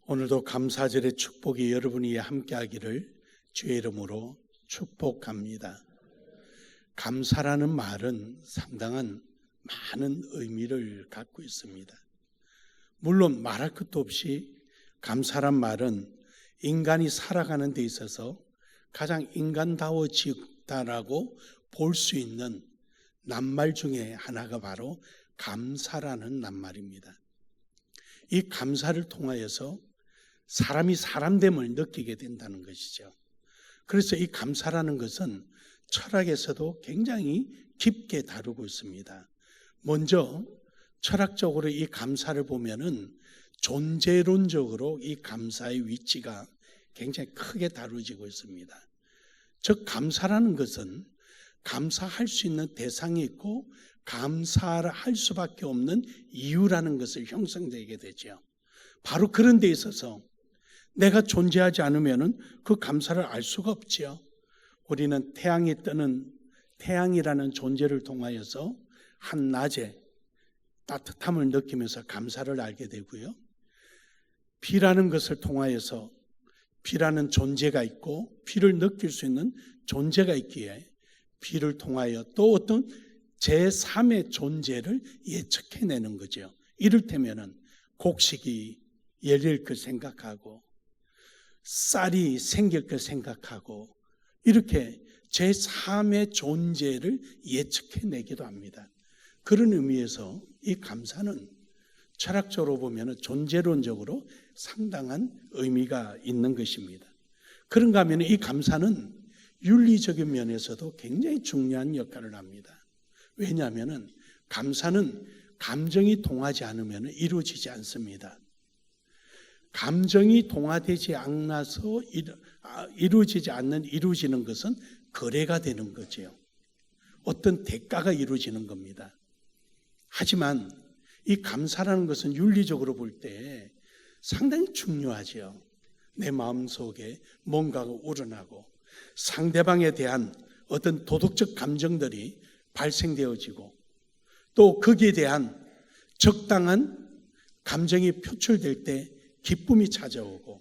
오늘도 감사절의 축복이 여러분이 함께하기를 주의 이름으로 축복합니다. 감사라는 말은 상당한 많은 의미를 갖고 있습니다. 물론 말할 것도 없이 감사란 말은 인간이 살아가는 데 있어서 가장 인간다워지다라고 볼 수 있는 낱말 중에 하나가 바로 감사라는 낱말입니다. 이 감사를 통하여서 사람이 사람됨을 느끼게 된다는 것이죠. 그래서 이 감사라는 것은 철학에서도 굉장히 깊게 다루고 있습니다. 먼저 철학적으로 이 감사를 보면은 존재론적으로 이 감사의 위치가 굉장히 크게 다루어지고 있습니다. 즉 감사라는 것은 감사할 수 있는 대상이 있고 감사를 할 수밖에 없는 이유라는 것을 형성되게 되죠. 바로 그런 데 있어서 내가 존재하지 않으면 그 감사를 알 수가 없지요. 우리는 태양이 뜨는 태양이라는 존재를 통하여서 한낮에 따뜻함을 느끼면서 감사를 알게 되고요. 비라는 것을 통하여서 비라는 존재가 있고 비를 느낄 수 있는 존재가 있기에 비를 통하여 또 어떤 제3의 존재를 예측해내는 거죠. 이를테면 곡식이 열릴 걸 생각하고 쌀이 생길 걸 생각하고 이렇게 제3의 존재를 예측해내기도 합니다. 그런 의미에서 이 감사는 철학적으로 보면 존재론적으로 상당한 의미가 있는 것입니다. 그런가 하면 이 감사는 윤리적인 면에서도 굉장히 중요한 역할을 합니다. 왜냐하면 감사는 감정이 동하지 않으면 이루어지지 않습니다. 감정이 동화되지 않아서 이루어지는 것은 거래가 되는 거죠. 어떤 대가가 이루어지는 겁니다. 하지만 이 감사라는 것은 윤리적으로 볼 때 상당히 중요하죠. 내 마음속에 뭔가가 우러나고 상대방에 대한 어떤 도덕적 감정들이 발생되어지고 또 거기에 대한 적당한 감정이 표출될 때 기쁨이 찾아오고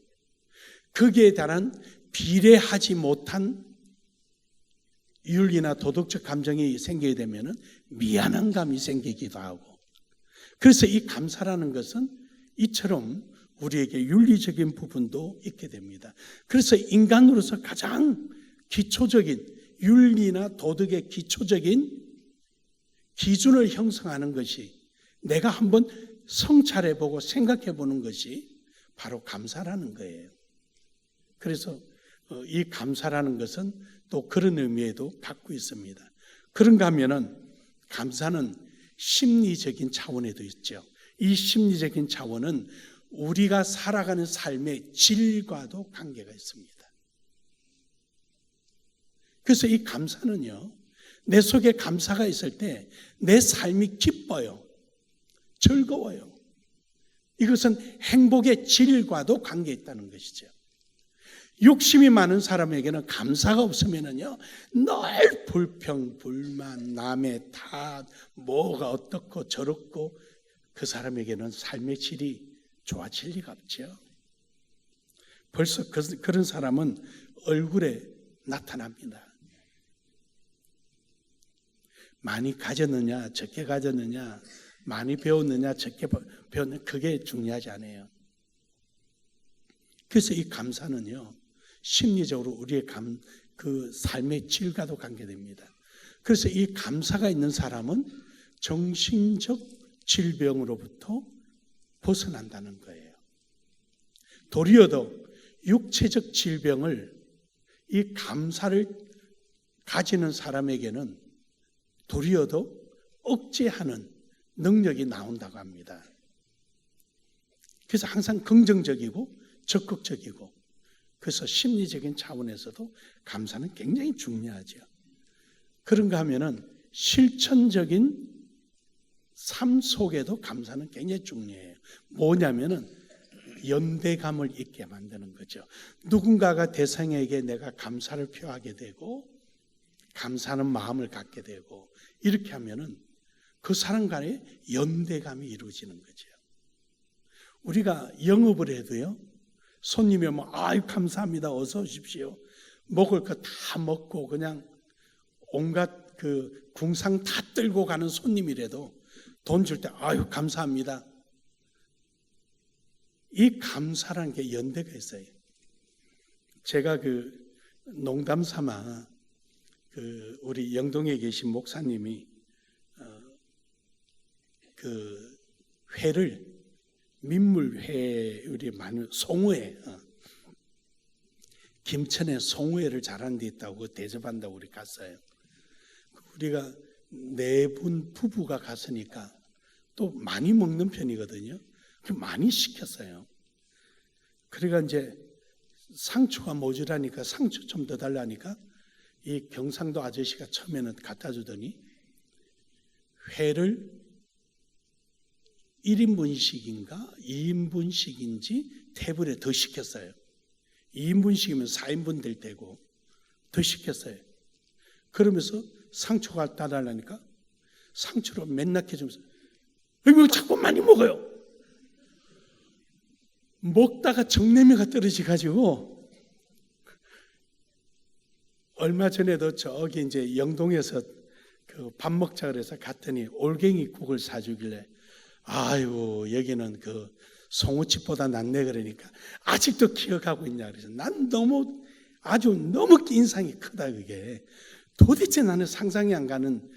거기에 대한 비례하지 못한 윤리나 도덕적 감정이 생기게 되면 미안한 감이 생기기도 하고 그래서 이 감사라는 것은 이처럼 우리에게 윤리적인 부분도 있게 됩니다. 그래서 인간으로서 가장 기초적인 윤리나 도덕의 기초적인 기준을 형성하는 것이 내가 한번 성찰해보고 생각해보는 것이 바로 감사라는 거예요. 그래서 이 감사라는 것은 또 그런 의미에도 갖고 있습니다. 그런가 하면은 감사는 심리적인 차원에도 있죠. 이 심리적인 차원은 우리가 살아가는 삶의 질과도 관계가 있습니다. 그래서 이 감사는요, 내 속에 감사가 있을 때 내 삶이 기뻐요. 즐거워요. 이것은 행복의 질과도 관계 있다는 것이죠. 욕심이 많은 사람에게는 감사가 없으면은요, 늘 불평, 불만, 남의 탓, 뭐가 어떻고 저렇고 그 사람에게는 삶의 질이 좋아질 리가 없죠. 벌써 그런 사람은 얼굴에 나타납니다. 많이 가졌느냐, 적게 가졌느냐, 많이 배웠느냐, 적게 배웠느냐, 그게 중요하지 않아요. 그래서 이 감사는요, 심리적으로 우리의 그 삶의 질과도 관계됩니다. 그래서 이 감사가 있는 사람은 정신적 질병으로부터 벗어난다는 거예요. 도리어도 육체적 질병을 이 감사를 가지는 사람에게는 도리어도 억제하는 능력이 나온다고 합니다. 그래서 항상 긍정적이고 적극적이고 그래서 심리적인 차원에서도 감사는 굉장히 중요하죠. 그런가 하면은 실천적인 삶 속에도 감사는 굉장히 중요해요. 뭐냐면은 연대감을 있게 만드는 거죠. 누군가가 대상에게 내가 감사를 표하게 되고 감사하는 마음을 갖게 되고 이렇게 하면은 그 사람 간에 연대감이 이루어지는 거죠. 우리가 영업을 해도요, 손님이 오면 아유 감사합니다. 어서 오십시오. 먹을 거 다 먹고 그냥 온갖 그 궁상 다 들고 가는 손님이라도 돈 줄 때 아유 감사합니다. 이 감사라는 게 연대가 있어요. 제가 그 농담 삼아 그 우리 영동에 계신 목사님이 그 회를 민물회 우리 많은 송어회 김천에 송어회를 잘하는 데 있다고 대접한다고 우리 갔어요. 우리가 4분 부부가 갔으니까 또 많이 먹는 편이거든요. 많이 시켰어요. 그러니까 이제 상추가 모자라니까 상추 좀 더 달라니까 이 경상도 아저씨가 처음에는 갖다 주더니 회를 1인분씩인가 2인분씩인지 테이블에 더 시켰어요. 2인분씩이면 4인분 될 때고 더 시켰어요. 그러면서 상추가 따달라니까 상추로 맨날 해주면서 이거 자꾸 많이 먹어요. 먹다가 정내미가 떨어져가지고 얼마 전에도 저기 이제 영동에서 그 밥 먹자 그래서 갔더니 올갱이 국을 사주길래 아유 여기는 그 송어집보다 낫네 그러니까 아직도 기억하고 있냐 그래서 난 너무 아주 너무 인상이 크다 그게 도대체 나는 상상이 안 가는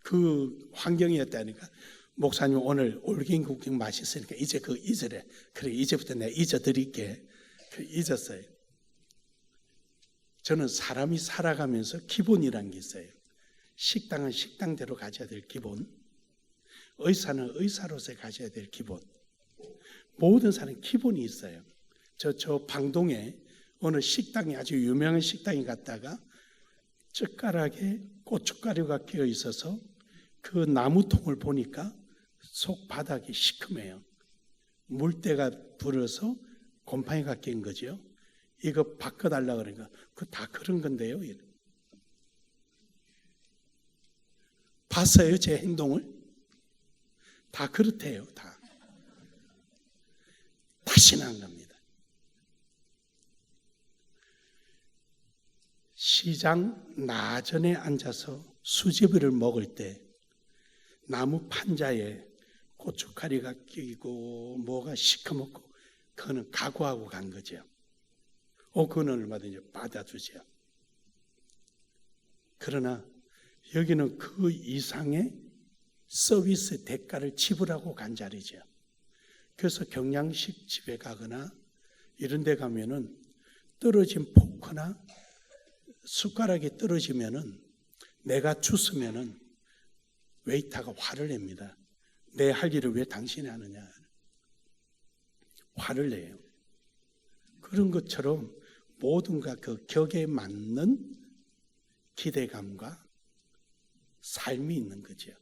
그 환경이었다니까 목사님 오늘 올갱이 국 맛있으니까 이제 그 잊으래 그래 이제부터 내가 잊어드릴게 잊었어요. 저는 사람이 살아가면서 기본이라는 게 있어요. 식당은 식당대로 가져야 될 기본, 의사는 의사로서 가져야 될 기본. 모든 사람은 기본이 있어요. 저 방동에 어느 식당이 아주 유명한 식당에 갔다가 젓가락에 고춧가루가 끼어 있어서 그 나무통을 보니까 속 바닥이 시커매요. 물때가 불어서 곰팡이가 낀 거죠. 이거 바꿔달라 그러니까 그 다 그런 건데요. 봤어요 제 행동을? 다 그렇대요. 다 다시는 안 갑니다. 시장 나전에 앉아서 수제비를 먹을 때 나무 판자에 고춧가루가 끼고 뭐가 시커멓고 그거는 각오하고 간 거죠. 그거는 얼마든지 받아주죠. 그러나 여기는 그 이상의 서비스 대가를 지불하고 간 자리죠. 그래서 경양식 집에 가거나 이런 데 가면은 떨어진 포크나 숟가락이 떨어지면은 내가 주스면은 웨이터가 화를 냅니다. 내 할 일을 왜 당신이 하느냐. 화를 내요. 그런 것처럼 모든가 그 격에 맞는 기대감과 삶이 있는 거죠.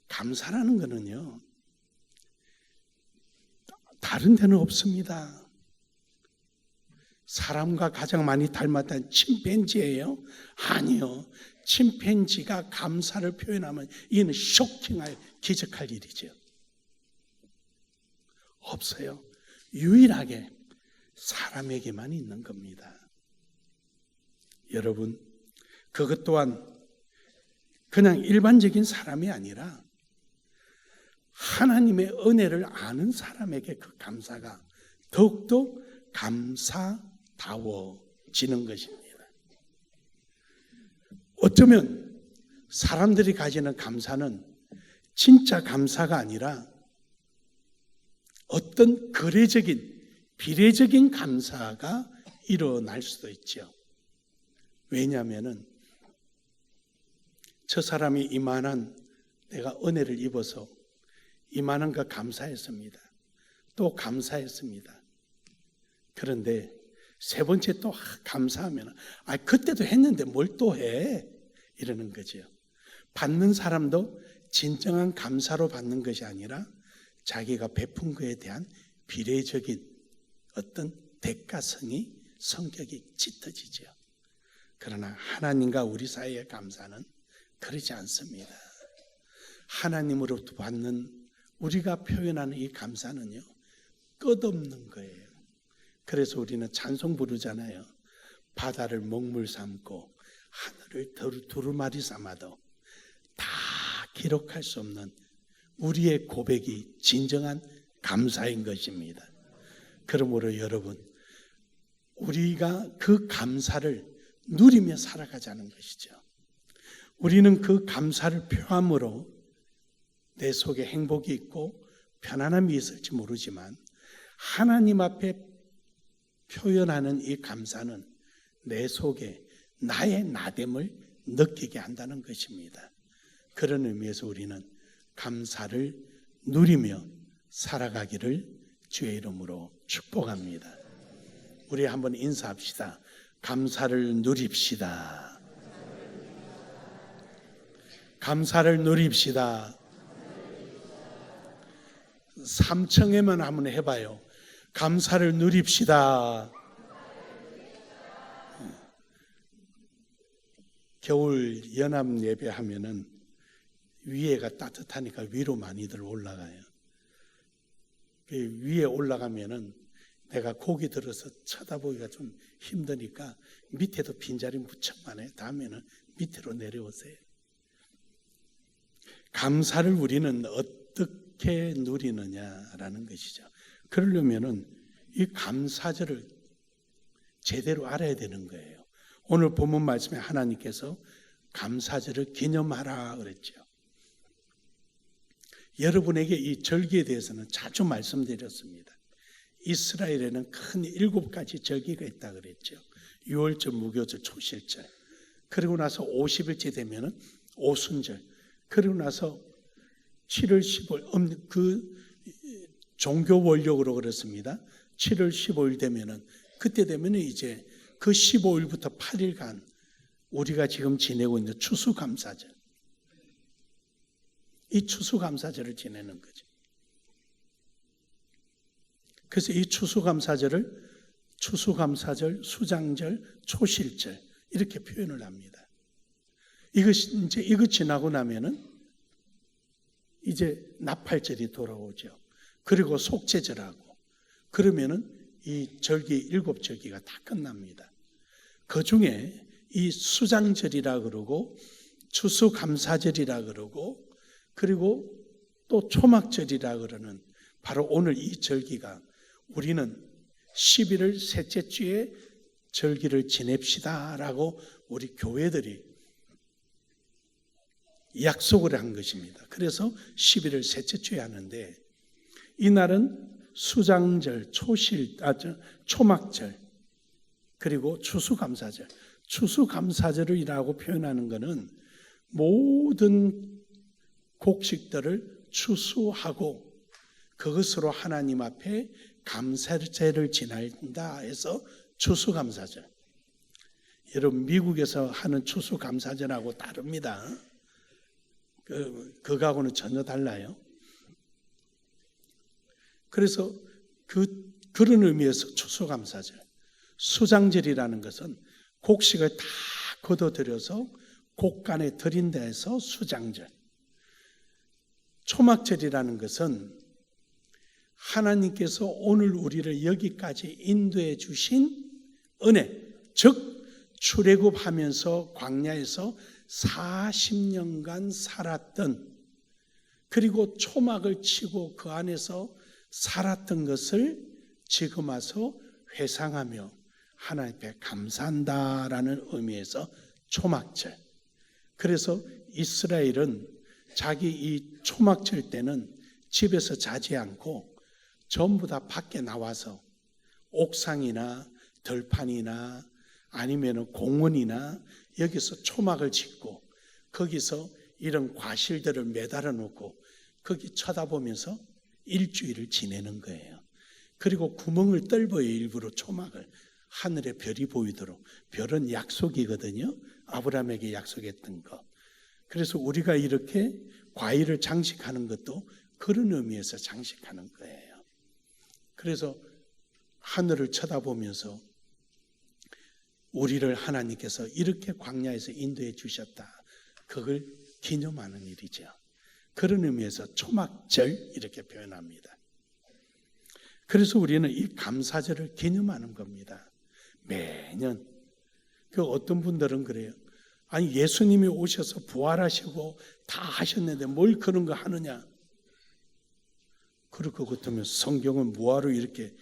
감사라는 거는요, 다른 데는 없습니다. 사람과 가장 많이 닮았다는 침팬지예요? 아니요. 침팬지가 감사를 표현하면 이는 쇼킹할 기적할 일이죠. 없어요. 유일하게 사람에게만 있는 겁니다. 여러분, 그것 또한 그냥 일반적인 사람이 아니라 하나님의 은혜를 아는 사람에게 그 감사가 더욱더 감사다워지는 것입니다. 어쩌면 사람들이 가지는 감사는 진짜 감사가 아니라 어떤 거래적인 비례적인 감사가 일어날 수도 있죠. 왜냐하면 저 사람이 이만한 내가 은혜를 입어서 이만한 거 감사했습니다. 또 감사했습니다. 그런데 세 번째 또 감사하면 그때도 했는데 뭘 또 해? 이러는 거죠. 받는 사람도 진정한 감사로 받는 것이 아니라 자기가 베푼 것에 대한 비례적인 어떤 대가성이 성격이 짙어지죠. 그러나 하나님과 우리 사이의 감사는 그러지 않습니다. 하나님으로부터 받는 우리가 표현하는 이 감사는요, 끝없는 거예요. 그래서 우리는 찬송 부르잖아요. 바다를 먹물 삼고 하늘을 두루마리 삼아도 다 기록할 수 없는 우리의 고백이 진정한 감사인 것입니다. 그러므로 여러분, 우리가 그 감사를 누리며 살아가자는 것이죠. 우리는 그 감사를 표함으로 내 속에 행복이 있고 편안함이 있을지 모르지만 하나님 앞에 표현하는 이 감사는 내 속에 나의 나됨을 느끼게 한다는 것입니다. 그런 의미에서 우리는 감사를 누리며 살아가기를 주의 이름으로 축복합니다. 우리 한번 인사합시다. 감사를 누립시다. 감사를 누립시다. 3층에만 한번 해봐요. 감사를 누립시다. 겨울 연합 예배하면은 위에가 따뜻하니까 위로 많이들 올라가요. 위에 올라가면은 내가 고기 들어서 쳐다보기가 좀 힘드니까 밑에도 빈자리 무척 많아요. 다음에는 밑으로 내려오세요. 감사를 우리는 어떻게 누리느냐라는 것이죠. 그러려면은 이 감사절을 제대로 알아야 되는 거예요. 오늘 본문 말씀에 하나님께서 감사절을 기념하라 그랬죠. 여러분에게 이 절기에 대해서는 자주 말씀드렸습니다. 이스라엘에는 큰 7가지 절기가 있다 그랬죠. 6월절, 무교절, 초실절. 그리고 나서 50일째 되면은 오순절. 그리고 나서 7월 15일 그 종교 원력으로 그렇습니다. 7월 15일 되면은 그때 되면은 이제 그 15일부터 8일간 우리가 지금 지내고 있는 추수감사절. 이 추수감사절을 지내는 거죠. 그래서 이 추수감사절을 추수감사절, 수장절, 초실절 이렇게 표현을 합니다. 이거 지나고 나면은 이제 나팔절이 돌아오죠. 그리고 속죄절하고 그러면은 이 절기 7절기가 다 끝납니다. 그 중에 이 수장절이라 그러고 추수감사절이라 그러고 그리고 또 초막절이라 그러는 바로 오늘 이 절기가 우리는 11월 셋째 주에 절기를 지냅시다 라고 우리 교회들이 약속을 한 것입니다. 그래서 11월 셋째 주에 하는데 이날은 수장절, 초막절 그리고 추수감사절. 추수감사절이라고 표현하는 것은 모든 곡식들을 추수하고 그것으로 하나님 앞에 감사제를 지낸다 해서 추수감사절. 여러분 미국에서 하는 추수감사절하고 다릅니다. 그거하고는 전혀 달라요. 그래서 그런 의미에서 추수감사절. 수장절이라는 것은 곡식을 다 걷어들여서 곡간에 들인다 해서 수장절. 초막절이라는 것은 하나님께서 오늘 우리를 여기까지 인도해 주신 은혜, 즉 출애굽하면서 광야에서 40년간 살았던 그리고 초막을 치고 그 안에서 살았던 것을 지금 와서 회상하며 하나님께 감사한다라는 의미에서 초막절. 그래서 이스라엘은 자기 이 초막절 때는 집에서 자지 않고 전부 다 밖에 나와서 옥상이나 들판이나 아니면 공원이나 여기서 초막을 짓고 거기서 이런 과실들을 매달아 놓고 거기 쳐다보면서 일주일을 지내는 거예요. 그리고 구멍을 뚫어요. 일부러 초막을. 하늘에 별이 보이도록. 별은 약속이거든요. 아브라함에게 약속했던 것. 그래서 우리가 이렇게 과일을 장식하는 것도 그런 의미에서 장식하는 거예요. 그래서 하늘을 쳐다보면서 우리를 하나님께서 이렇게 광야에서 인도해 주셨다. 그걸 기념하는 일이죠. 그런 의미에서 초막절 이렇게 표현합니다. 그래서 우리는 이 감사절을 기념하는 겁니다. 매년. 그 어떤 분들은 그래요. 아니 예수님이 오셔서 부활하시고 다 하셨는데 뭘 그런 거 하느냐. 그럴 것 같으면 성경은 뭐하러 이렇게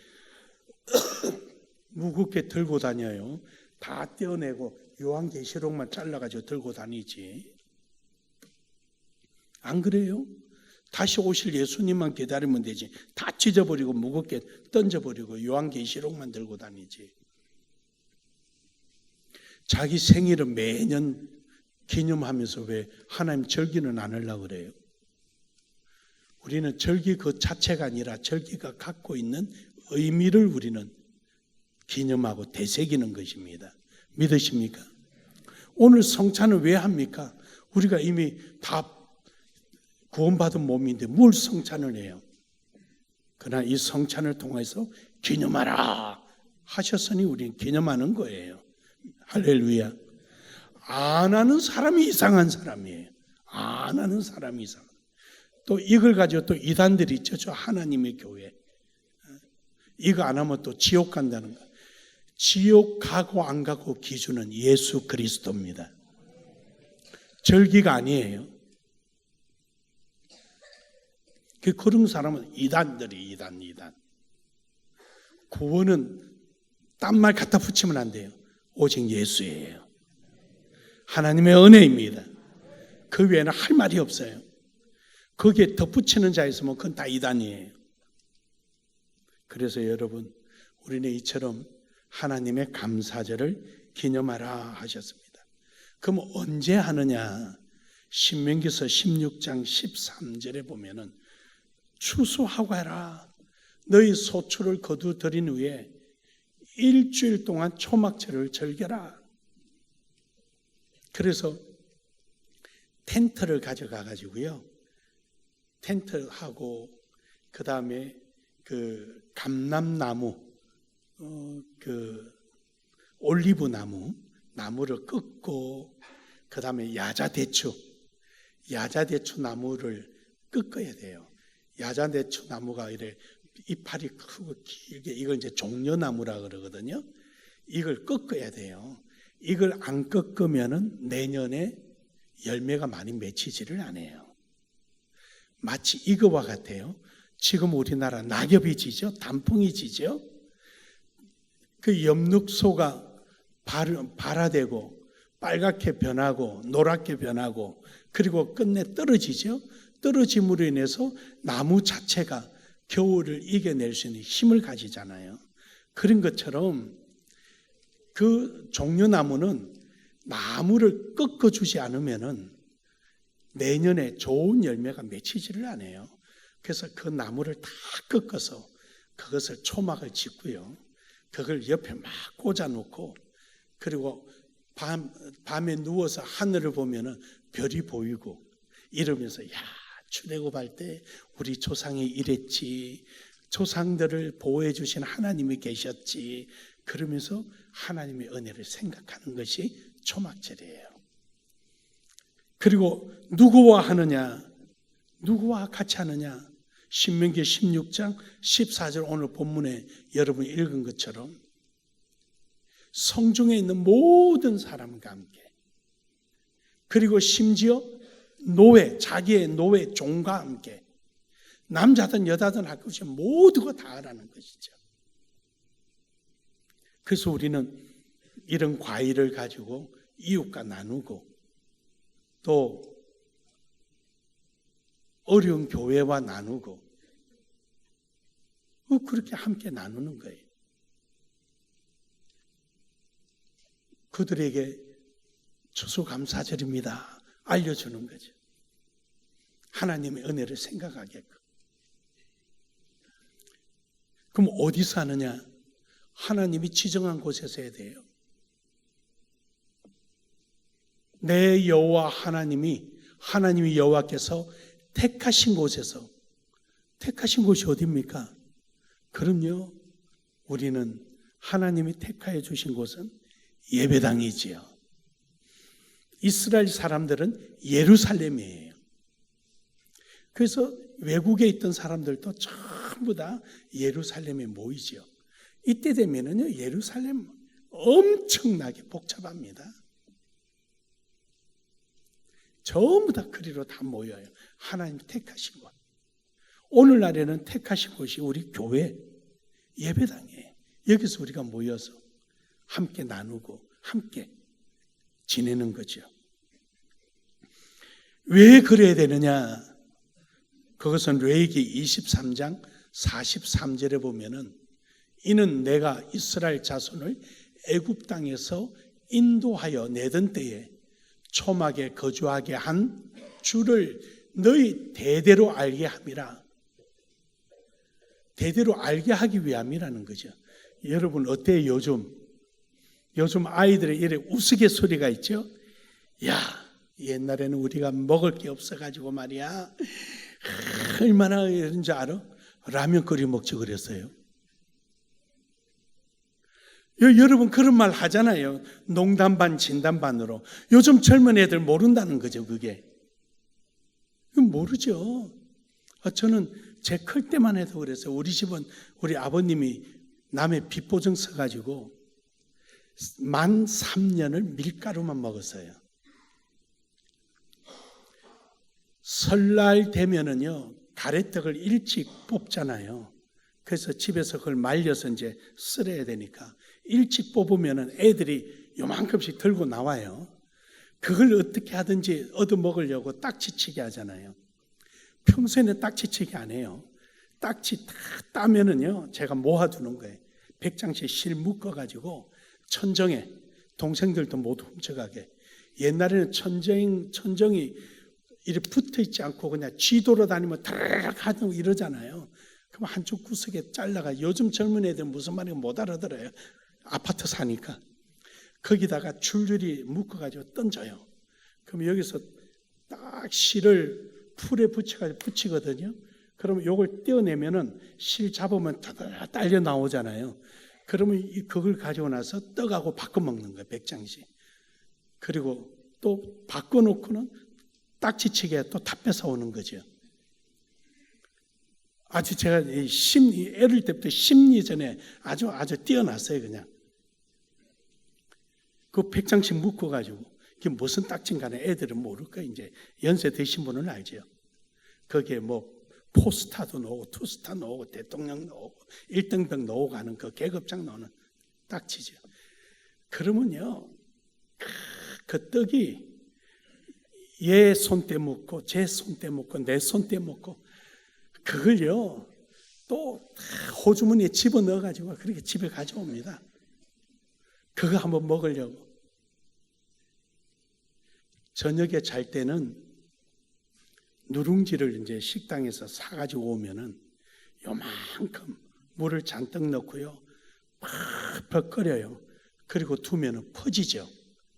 무겁게 들고 다녀요. 다 떼어내고 요한계시록만 잘라가지고 들고 다니지. 안 그래요? 다시 오실 예수님만 기다리면 되지. 다 찢어버리고 무겁게 던져버리고 요한계시록만 들고 다니지. 자기 생일을 매년 기념하면서 왜 하나님 절기는 안 하려고 그래요? 우리는 절기 그 자체가 아니라 절기가 갖고 있는 의미를 우리는 기념하고 되새기는 것입니다. 믿으십니까? 오늘 성찬을 왜 합니까? 우리가 이미 다 구원받은 몸인데 뭘 성찬을 해요? 그러나 이 성찬을 통해서 기념하라 하셨으니 우리는 기념하는 거예요. 할렐루야. 안 하는 사람이 이상한 사람이에요. 안 하는 사람이 이상한. 또 이걸 가지고 또 이단들이 있죠. 저 하나님의 교회. 이거 안 하면 또 지옥 간다는 거. 지옥 가고 안 가고 기준은 예수 그리스도입니다. 절기가 아니에요. 그런 사람은 이단들이 이단. 구원은 딴 말 갖다 붙이면 안 돼요. 오직 예수예요. 하나님의 은혜입니다. 그 외에는 할 말이 없어요. 거기에 덧붙이는 자 있으면 그건 다 이단이에요. 그래서 여러분 우리는 이처럼 하나님의 감사절을 기념하라 하셨습니다. 그럼 언제 하느냐? 신명기서 16장 13절에 보면은 추수하고 해라. 너희 소출을 거두들인 후에 일주일 동안 초막절을 즐겨라. 그래서 텐트를 가져가 가지고요. 텐트하고 그 다음에 그 감람나무, 그 올리브 나무를 끊고 그 다음에 야자대추 나무를 꺾어야 돼요. 야자대추 나무가 이래 이파리 크고 길게 이걸 이제 종려나무라 그러거든요. 이걸 꺾어야 돼요. 이걸 안 꺾으면은 내년에 열매가 많이 맺히지를 않아요. 마치 이거와 같아요. 지금 우리나라 낙엽이 지죠? 단풍이 지죠? 그 엽록소가 발화되고 빨갛게 변하고 노랗게 변하고 그리고 끝내 떨어지죠? 떨어짐으로 인해서 나무 자체가 겨울을 이겨낼 수 있는 힘을 가지잖아요. 그런 것처럼 그 종려나무는 나무를 꺾어주지 않으면은 내년에 좋은 열매가 맺히지를 않아요. 그래서 그 나무를 다 꺾어서 그것을 초막을 짓고요. 그걸 옆에 막 꽂아놓고 그리고 밤에 누워서 하늘을 보면은 별이 보이고 이러면서 야 출애굽할 때 우리 조상이 이랬지, 조상들을 보호해 주신 하나님이 계셨지, 그러면서 하나님의 은혜를 생각하는 것이 초막절이에요. 그리고 누구와 하느냐? 누구와 같이 하느냐? 신명기 16장 14절 오늘 본문에 여러분이 읽은 것처럼 성중에 있는 모든 사람과 함께, 그리고 심지어 자기의 노예 종과 함께, 남자든 여자든 할 것이 모두가 다 하라는 것이죠. 그래서 우리는 이런 과일을 가지고 이웃과 나누고 또 어려운 교회와 나누고 그렇게 함께 나누는 거예요. 그들에게 추수감사절입니다 알려주는 거죠. 하나님의 은혜를 생각하게끔. 그럼 어디서 하느냐? 하나님이 지정한 곳에서 해야 돼요. 내 여호와 하나님이 여호와께서 택하신 곳에서. 택하신 곳이 어디입니까? 그럼요, 우리는 하나님이 택하여 주신 곳은 예배당이지요. 이스라엘 사람들은 예루살렘이에요. 그래서 외국에 있던 사람들도 전부 다 예루살렘에 모이죠. 이때 되면은요, 예루살렘 엄청나게 복잡합니다. 전부 다 그리로 다 모여요. 하나님 택하신 곳. 오늘날에는 택하신 곳이 우리 교회 예배당이에요. 여기서 우리가 모여서 함께 나누고 함께 지내는 거죠. 왜 그래야 되느냐? 그것은 레위기 23장 43절에 보면은 이는 내가 이스라엘 자손을 애굽 땅에서 인도하여 내던 때에 초막에 거주하게 한 주를 너희 대대로 알게 함이라. 대대로 알게 하기 위함이라는 거죠. 여러분 어때요? 요즘 아이들의 이래 우스갯소리가 있죠. 야, 옛날에는 우리가 먹을 게 없어가지고 말이야, 얼마나 이런 줄 알아? 라면 끓여 먹지 그랬어요. 여러분 그런 말 하잖아요. 농담 반 진담 반으로. 요즘 젊은 애들 모른다는 거죠. 그게 모르죠. 저는 제 클 때만 해도 그랬어요. 우리 집은 우리 아버님이 남의 빚보증 써가지고 만 3년을 밀가루만 먹었어요. 설날 되면은요, 가래떡을 일찍 뽑잖아요. 그래서 집에서 그걸 말려서 이제 썰어야 되니까 일찍 뽑으면은 애들이 요만큼씩 들고 나와요. 그걸 어떻게 하든지 얻어 먹으려고 딱지치기 하잖아요. 평소에는 딱지치기 안 해요. 딱지 다 따면은요, 제가 모아두는 거예요. 100장씩 실 묶어가지고 천정에, 동생들도 모두 훔쳐가게. 옛날에는 천정이 이렇게 붙어 있지 않고 그냥 쥐도로 다니면 다르륵 하고 이러잖아요. 그럼 한쪽 구석에 잘라가. 요즘 젊은 애들 무슨 말인지 못 알아들어요. 아파트 사니까. 거기다가 줄줄이 묶어가지고 던져요. 그럼 여기서 딱 실을 풀에 붙여가지고 붙이거든요. 그러면 요걸 떼어내면은 실 잡으면 다 딸려 나오잖아요. 그러면 그걸 가지고 나서 떡하고 바꿔 먹는 거예요. 100장씩. 그리고 또 바꿔놓고는 딱지치기에 또 다 뺏어오는 거죠. 아주 제가 어릴 때부터 심리전에 아주 뛰어났어요. 그냥 그 100장씩 묶어가지고 이게 무슨 딱지인가는 애들은 모를 거예요. 이제 연세 드신 분은 알죠. 거기에 뭐 포스타도 넣고 투스타 넣고 대통령 넣고 1등병 넣고 가는 그 계급장 넣는 딱지죠. 그러면요, 그 떡이 얘 손때 묻고 제 손때 묻고 내 손때 묻고 그걸요 또 호주머니에 집어넣어가지고 그렇게 집에 가져옵니다. 그거 한번 먹으려고. 저녁에 잘 때는 누룽지를 이제 식당에서 사가지고 오면은 요만큼 물을 잔뜩 넣고요, 팍팍 끓여요. 그리고 두면은 퍼지죠.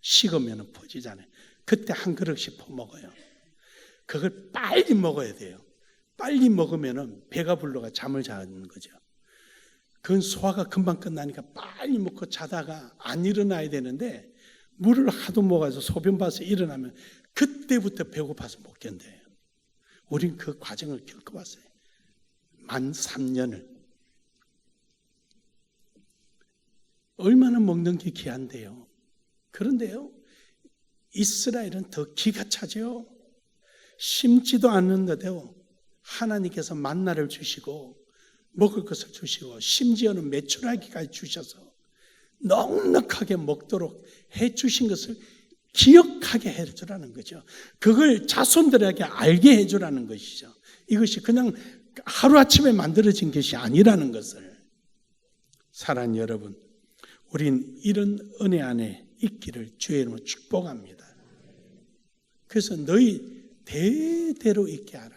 식으면은 퍼지잖아요. 그때 한 그릇씩 퍼먹어요. 그걸 빨리 먹어야 돼요. 빨리 먹으면은 배가 불러가 잠을 자는 거죠. 그건 소화가 금방 끝나니까 빨리 먹고 자다가 안 일어나야 되는데 물을 하도 먹어서 소변 봐서 일어나면 그때부터 배고파서 못 견뎌요. 우린 그 과정을 겪어봤어요. 만 3년을. 얼마나 먹는 게 귀한데요. 그런데요, 이스라엘은 더 기가 차죠. 심지도 않는데도 하나님께서 만나를 주시고 먹을 것을 주시고 심지어는 메추라기까지 주셔서 넉넉하게 먹도록 해주신 것을 기억하게 해주라는 거죠. 그걸 자손들에게 알게 해주라는 것이죠. 이것이 그냥 하루아침에 만들어진 것이 아니라는 것을. 사랑하는 여러분, 우린 이런 은혜 안에 있기를 주의 이름으로 축복합니다. 그래서 너희 대대로 있게 하라.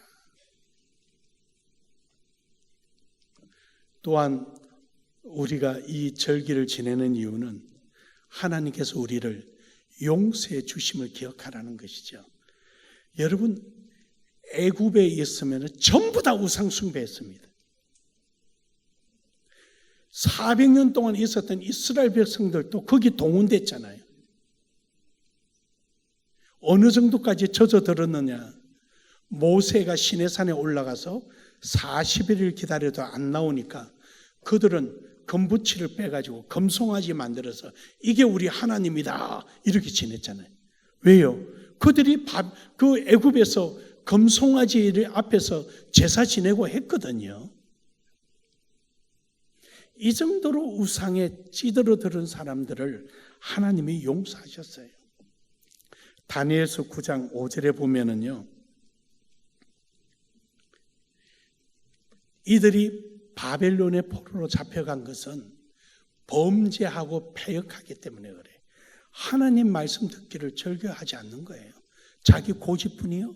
또한 우리가 이 절기를 지내는 이유는 하나님께서 우리를 용서해 주심을 기억하라는 것이죠. 여러분, 애굽에 있으면 전부 다 우상 숭배했습니다. 400년 동안 있었던 이스라엘 백성들도 거기 동원됐잖아요. 어느 정도까지 젖어들었느냐? 모세가 시내산에 올라가서 40일을 기다려도 안 나오니까 그들은 금붙이를 빼가지고 금송아지 만들어서 이게 우리 하나님이다 이렇게 지냈잖아요. 왜요? 그들이 그 애굽에서 금송아지를 앞에서 제사 지내고 했거든요. 이 정도로 우상에 찌들어들은 사람들을 하나님이 용서하셨어요. 다니엘서 9장 5절에 보면은요, 이들이 바벨론의 포로로 잡혀간 것은 범죄하고 패역하기 때문에 그래. 하나님 말씀 듣기를 즐겨하지 않는 거예요. 자기 고집뿐이요,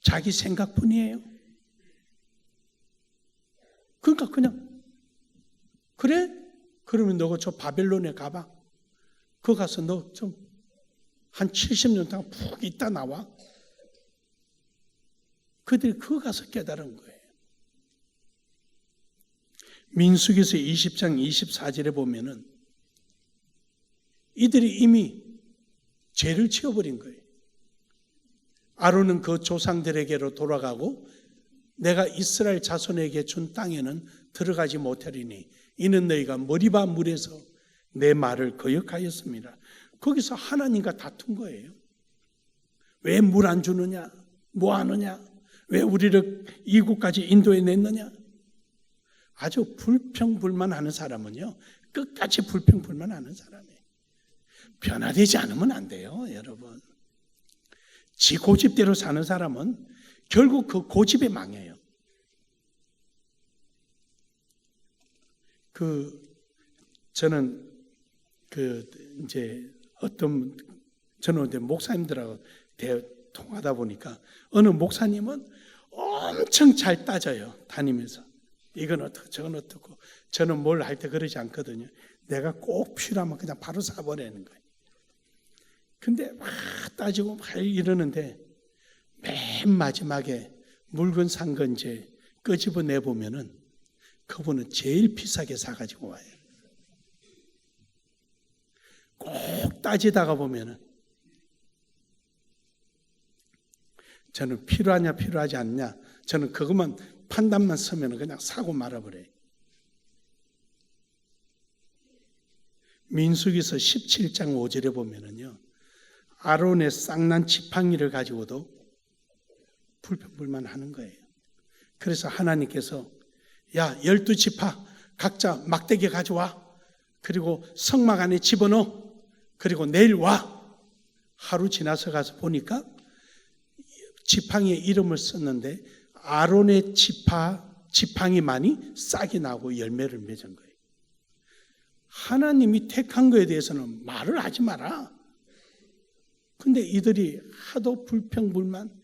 자기 생각뿐이에요. 그러니까 그냥 그래? 그러면 너가 저 바벨론에 가봐. 거 가서 너 좀 한 70년 동안 푹 있다 나와. 그들이 그거 가서 깨달은 거예요. 민수기서 20장 24절에 보면은 이들이 이미 죄를 지어버린 거예요. 아론은 그 조상들에게로 돌아가고 내가 이스라엘 자손에게 준 땅에는 들어가지 못하리니 이는 너희가 머리바 물에서 내 말을 거역하였습니다. 거기서 하나님과 다툰 거예요. 왜 물 안 주느냐? 뭐 하느냐? 왜 우리를 이곳까지 인도해 냈느냐? 아주 불평불만하는 사람은요, 끝까지 불평불만하는 사람이에요. 변화되지 않으면 안 돼요, 여러분. 지 고집대로 사는 사람은 결국 그 고집에 망해요. 저는 저는 목사님들하고 통하다 보니까 어느 목사님은 엄청 잘 따져요, 다니면서. 이건 어떻고 저건 어떻고. 저는 뭘 할 때 그러지 않거든요. 내가 꼭 필요하면 그냥 바로 사버리는 거예요. 근데 막 따지고 막 이러는데 맨 마지막에 물건 산 건 이제 끄집어내 보면은 그분은 제일 비싸게 사가지고 와요. 꼭 따지다가 보면은 저는 필요하냐 필요하지 않냐, 저는 그것만 판단만 서면 그냥 사고 말아버려요. 민수기서 17장 5절에 보면은요, 아론의 쌍난 지팡이를 가지고도 불평불만하는 거예요. 그래서 하나님께서 야, 12지파 각자 막대기 가져와. 그리고 성막 안에 집어넣어. 그리고 내일 와. 하루 지나서 가서 보니까 지팡이에 이름을 썼는데 아론의 지팡이만이 싹이 나고 열매를 맺은 거예요. 하나님이 택한 거에 대해서는 말을 하지 마라. 근데 이들이 하도 불평불만,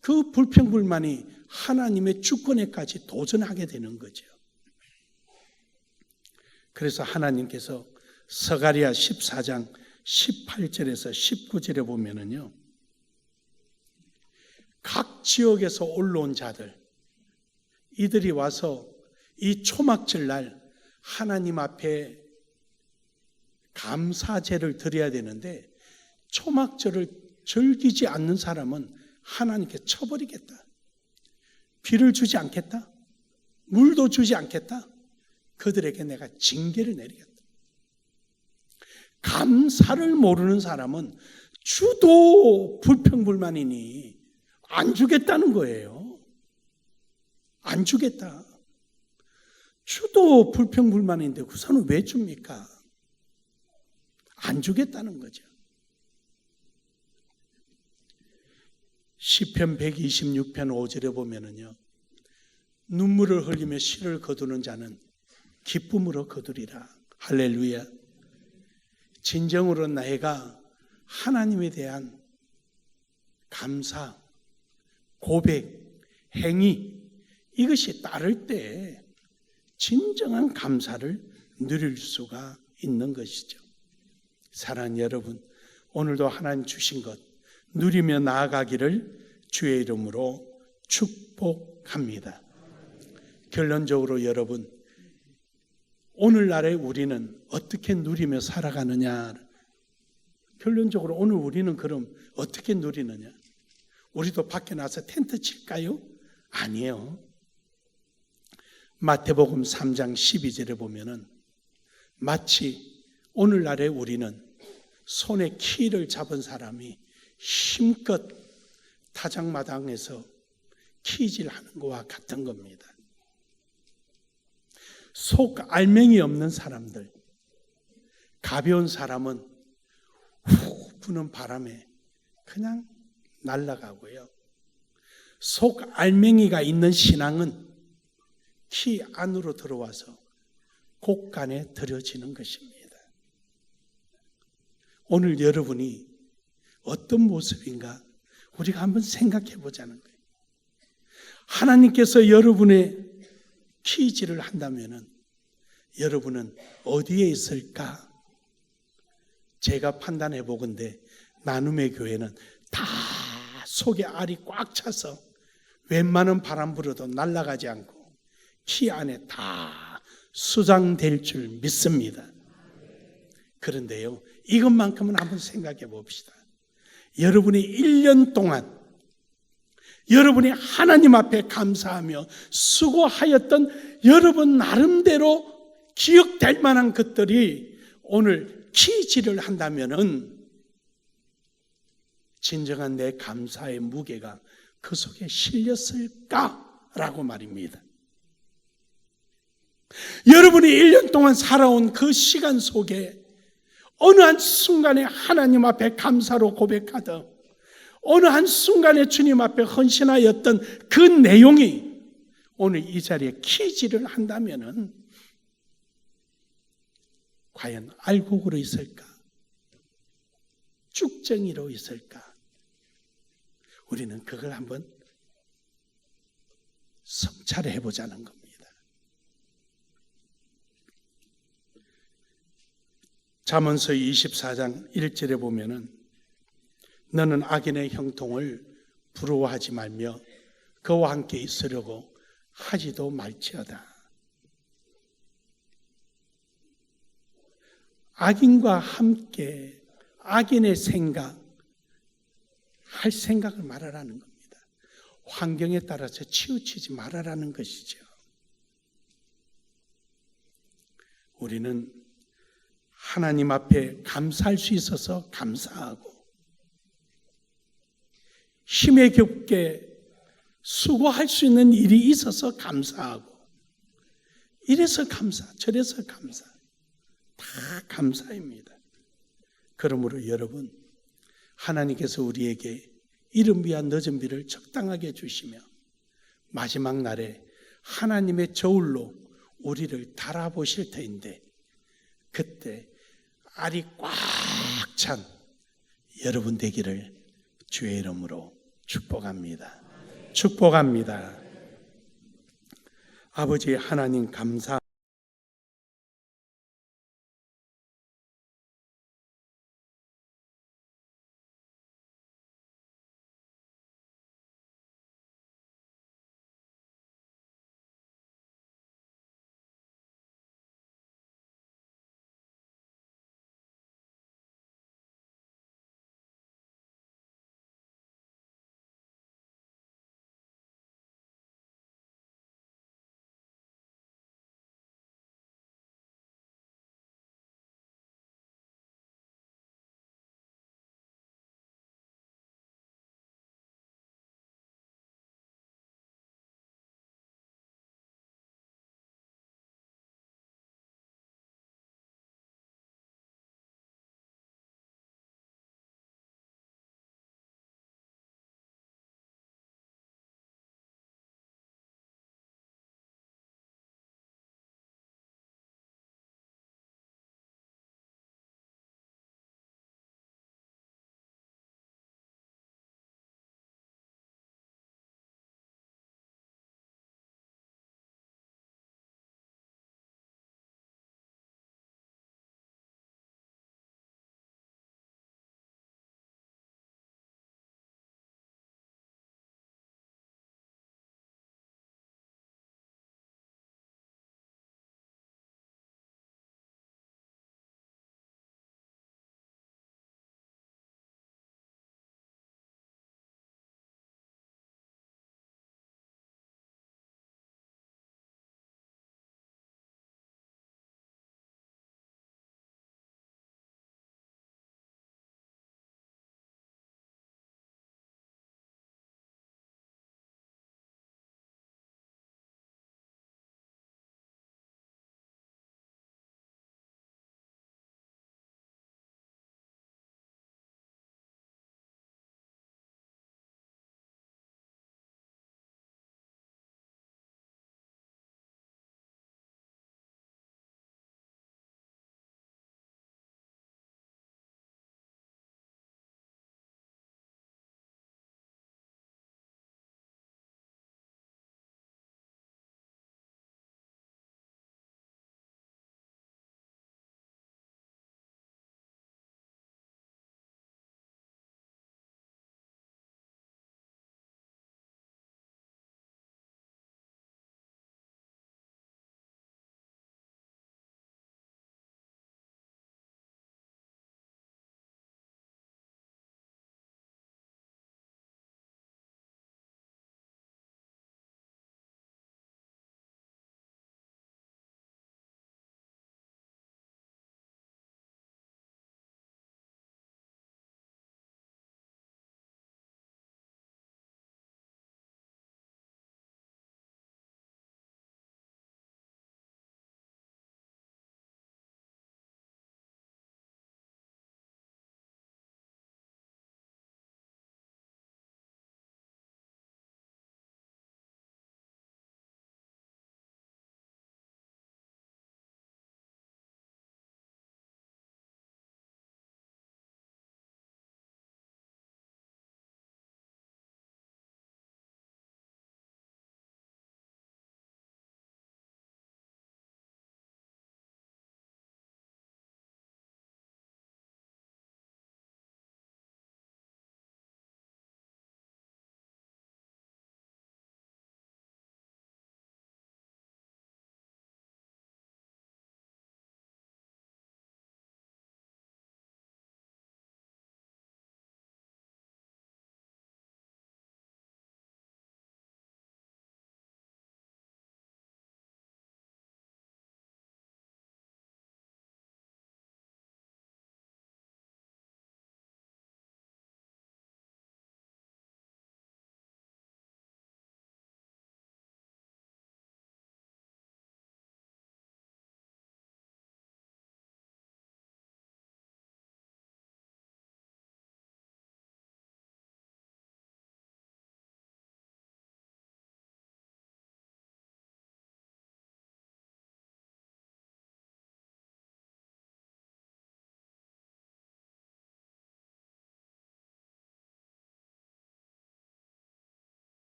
그 불평불만이 하나님의 주권에까지 도전하게 되는 거죠. 그래서 하나님께서 스가랴 14장 18절에서 19절에 보면은요, 각 지역에서 올라온 자들, 이들이 와서 이 초막절 날 하나님 앞에 감사제를 드려야 되는데 초막절을 즐기지 않는 사람은 하나님께 쳐버리겠다. 비를 주지 않겠다. 물도 주지 않겠다. 그들에게 내가 징계를 내리겠다. 감사를 모르는 사람은 주도 불평불만이니 안 주겠다는 거예요. 안 주겠다. 주도 불평불만인데 그 사람은 왜 줍니까? 안 주겠다는 거죠. 시편 126편 5절에 보면은요, 눈물을 흘리며 씨를 거두는 자는 기쁨으로 거두리라. 할렐루야. 진정으로 내가 하나님에 대한 감사, 고백, 행위, 이것이 따를 때 진정한 감사를 누릴 수가 있는 것이죠. 사랑하는 여러분, 오늘도 하나님 주신 것 누리며 나아가기를 주의 이름으로 축복합니다. 결론적으로 여러분, 오늘날에 우리는 어떻게 누리며 살아가느냐? 결론적으로 오늘 우리는 그럼 어떻게 누리느냐? 우리도 밖에 나서 텐트 칠까요? 아니에요. 마태복음 3장 12절에 보면은 마치 오늘날에 우리는 손에 키를 잡은 사람이 힘껏 타작마당에서 키질하는 것과 같은 겁니다. 속 알맹이 없는 사람들, 가벼운 사람은 후 부는 바람에 그냥 날아가고요. 속 알맹이가 있는 신앙은 키 안으로 들어와서 곳간에 들여지는 것입니다. 오늘 여러분이 어떤 모습인가 우리가 한번 생각해 보자는 거예요. 하나님께서 여러분의 키질을 한다면 여러분은 어디에 있을까? 제가 판단해 보건대 나눔의 교회는 다 속에 알이 꽉 차서 웬만한 바람 불어도 날아가지 않고 키 안에 다 수장될 줄 믿습니다. 그런데요, 이것만큼은 한번 생각해 봅시다. 여러분이 1년 동안 여러분이 하나님 앞에 감사하며 수고하였던 여러분 나름대로 기억될 만한 것들이 오늘 키질을 한다면은 진정한 내 감사의 무게가 그 속에 실렸을까라고 말입니다. 여러분이 1년 동안 살아온 그 시간 속에 어느 한 순간에 하나님 앞에 감사로 고백하듯 어느 한 순간에 주님 앞에 헌신하였던 그 내용이 오늘 이 자리에 키질을 한다면은 과연 알곡으로 있을까? 쭉정이로 있을까? 우리는 그걸 한번 성찰해 보자는 겁니다. 잠언서 24장 1절에 보면은 너는 악인의 형통을 부러워하지 말며 그와 함께 있으려고 하지도 말지어다. 악인과 함께 악인의 생각, 할 생각을 말하라는 겁니다. 환경에 따라서 치우치지 말아라는 것이죠. 우리는 하나님 앞에 감사할 수 있어서 감사하고 힘에 겹게 수고할 수 있는 일이 있어서 감사하고 이래서 감사, 저래서 감사, 다 감사입니다. 그러므로 여러분, 하나님께서 우리에게 이른 비와 늦은 비를 적당하게 주시며 마지막 날에 하나님의 저울로 우리를 달아보실 터인데 그때 알이 꽉 찬 여러분 되기를 주의 이름으로 축복합니다. 축복합니다. 아버지 하나님 감사